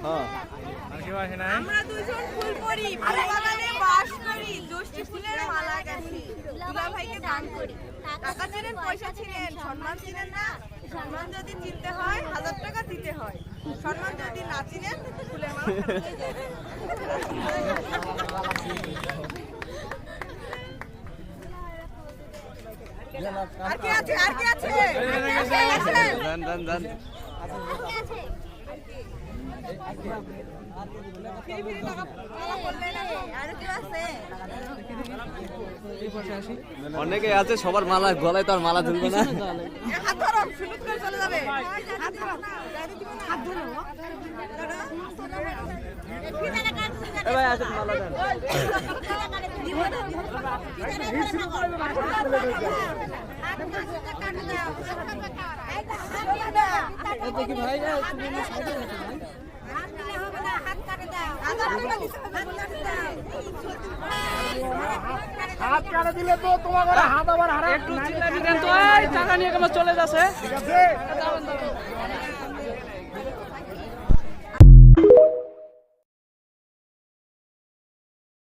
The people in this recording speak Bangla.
হ্যাঁ আর কেউ আসে নাই? আমরা দুইজন ফুল পরি, ফুল বাগানে বাস করি, জ্যোষ্ঠী ফুলের মালা গাঁথি, দুলা ভাইকে দান করি। টাকা চিনেন, পয়সা চিনেন, সম্মান চিনেন না? সম্মান যদি চিনতে হয় 1000 টাকা দিতে হয়, সম্মান যদি না চিনেন ফুলের মালা গাঁথতে যাবেন। আর কে আছে? আর কে আছে? জান জান জান ফিরি ফিরি টাকা বললে না? আর কেউ আছে? অনেকে আছে, সবার মালা গলায় তো আর মালা ঝুলবে না। হাত ধরো, সুলুক করে চলে যাবে। হাত ধরো, হাত ধরো। এ ভাই আসেন, মালা দেন। দেখি ভাই, হাত কাটে দিলে তো তোমার ঘরে হাত আবার হারা একটু চিল্লা দিবেন তো, এই টাকা নিয়ে কেমন চলে যাচ্ছে। ঠিক আছে।